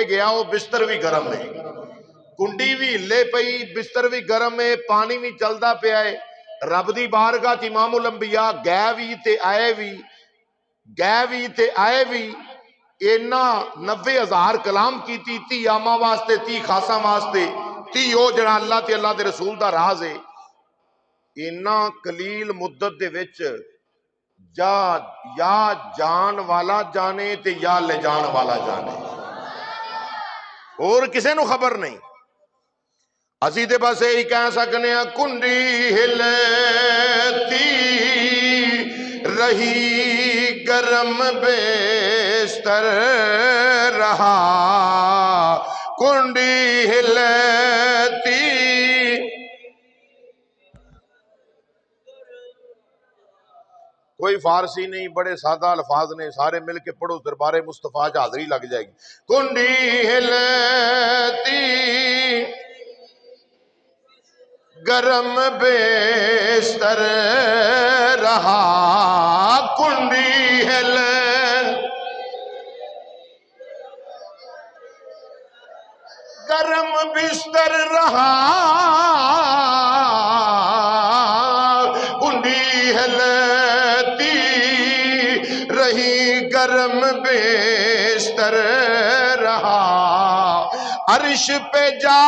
گیا وہ بستر بھی گرم ہے، کنڈی بھی ہلے پئی، بستر بھی گرم ہے، پانی بھی چلدا پیا ہے، رب دی بارگاہ چ امام الانبیاء گئے بھی تے آئے بھی، گئے بھی تے آئے بھی، اینا 90,000 کلام کیتی، 30 آما واسطے، 30 خاصا واسطے، 30 او جڑا اللہ تے اللہ دے رسول دا راز ہے۔ اینا قلیل مدت دے وچ یا جان والا جانے تے یا لے جان والا جانے، اور کسے نو خبر نہیں۔ اسی تے بس یہی کہہ سکنے ہیں کنڈی ہلتی رہی گرم بیستر رہا، کنڈی ہلتی۔ کوئی فارسی نہیں، بڑے سادہ الفاظ نے، سارے مل کے پڑھو، دربار مصطفیٰ کی حاضری لگ جائے گی۔ کنڈی ہلتی گرم بیستر رہا، کنڈی ہل گرم بستر رہا، کنڈی ہلتی رہی گرم بیستر رہا، عرش پہ جا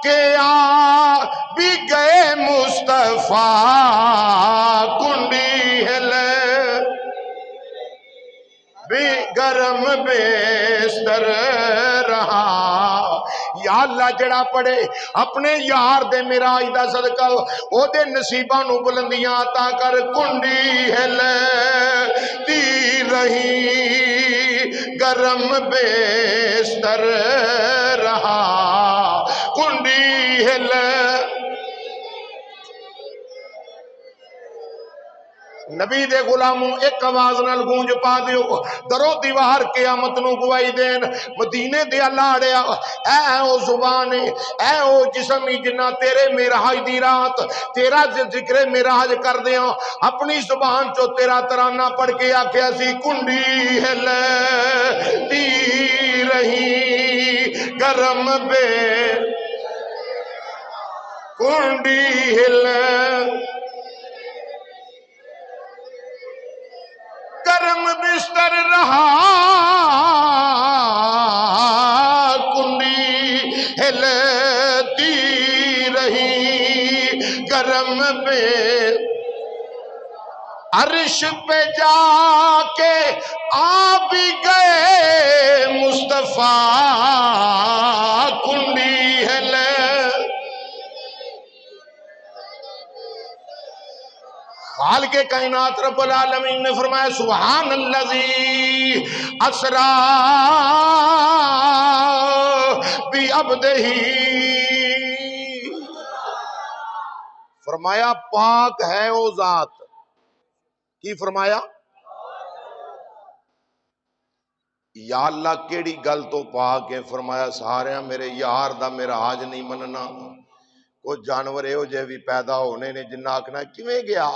کے آ بھی گئے مصطفیٰ، کنڈی ہل بھی گرم بیستر رہا۔ یا اللہ جڑا پڑھے اپنے یار دے معراج دا صدقہ او دے نصیباں نو بلندیاں عطا کر، کنڈی ہلتی رہی گرم بیستر رہا، کنڈی ہل۔ نبی دے غلاموں ایک آواز نال گونج پا دیو، درو دیوار قیامت نو گواہی دین، مدینے دے لاڑیا اے او زبان اے او جسم جنہ تیرے معراج دی رات تیرا ذکر معراج کر دیاں، اپنی زبان چو تیرا ترانہ پڑھ کے آکھیا سی، کنڈی ہلتی رہی گرم بے، کنڈی ہل گرم بستر رہا، کنڈی ہلتی رہی گرم بے، عرش پہ جا کے آ بھی گئے مصطفیٰ، کنڈی ہل۔ خالق کائنات رب العالمین نے فرمایا سبحان الذی اسرا بعبدہ، فرمایا پاک ہے او ذات، کی فرمایا؟ یا اللہ کیڑی گل تو پاک ہے؟ فرمایا سارے میرے یار دا معراج نہیں مننا، وہ جانور اے ہو جے بھی پیدا ہونے نے جنہ آکھنا کیویں گیا،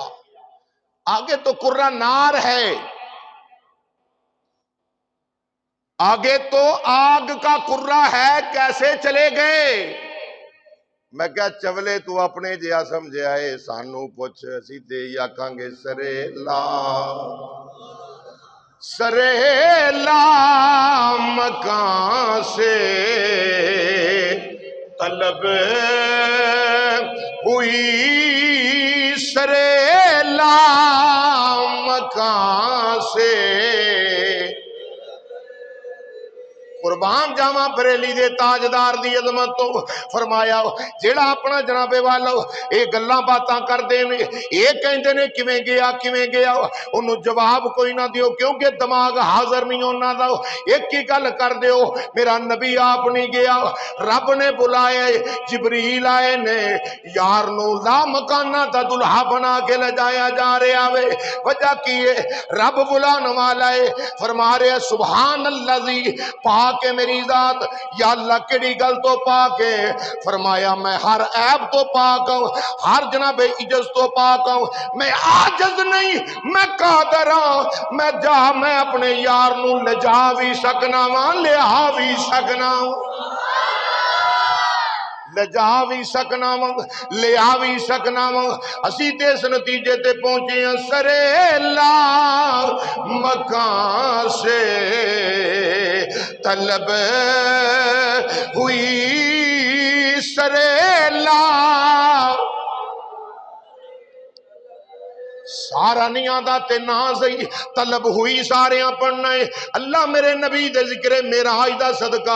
آگے تو کرہ نار ہے، آگے تو آگ کا کرہ ہے، کیسے چلے گئے؟ میں کہا چولے تو اپنے جیا سمجھے آئے، سانو پوچھ اسی تے یا کانگے سریلا سریلا مکان سے طلب ہوئی، سریلا مکان سے، قربان جاواں بریلی دے تاجدار دی عظمت تو، فرمایا جیڑا اپنا جناب والا اے گلاں باتاں کر دے نے، اے کہندے نے کیویں گیا انہوں جواب کوئی نہ دیو، کیونکہ دماغ حاضر نہیں ہونا دا، ایک ہی گل کر دیو میرا نبی آپ نہیں گیا، رب نے بلائے، جبریل آئے نے، یار نو لا مکانہ دا دلہا بنا کے لے جایا جا رہے آوے، وجہ کیے رب بلان والا ہے، فرما رہے سبحان اللذی، پاک کے میری ذات یا اللہ کیڑی گل تو پاک ہے؟ فرمایا میں ہر عیب تو پاک ہوں، ہر جناب عجز تو پاک ہوں، میں عاجز نہیں، میں قادر ہوں، میں اپنے یار نو لجا بھی سکنا وا لیا بھی سکنا ہوں، لجا بھی سکنا وا لیا بھی سکنا وا۔ اسی تے اس نتیجے تے پہنچے ہیں سرے لا مکان سے طلب ہوئی سرے لا، سارا نہیں آدھا تے نازی طلب ہوئی ساریاں پڑھنا ہے۔ اللہ میرے نبی دے ذکر میراج دا صدقہ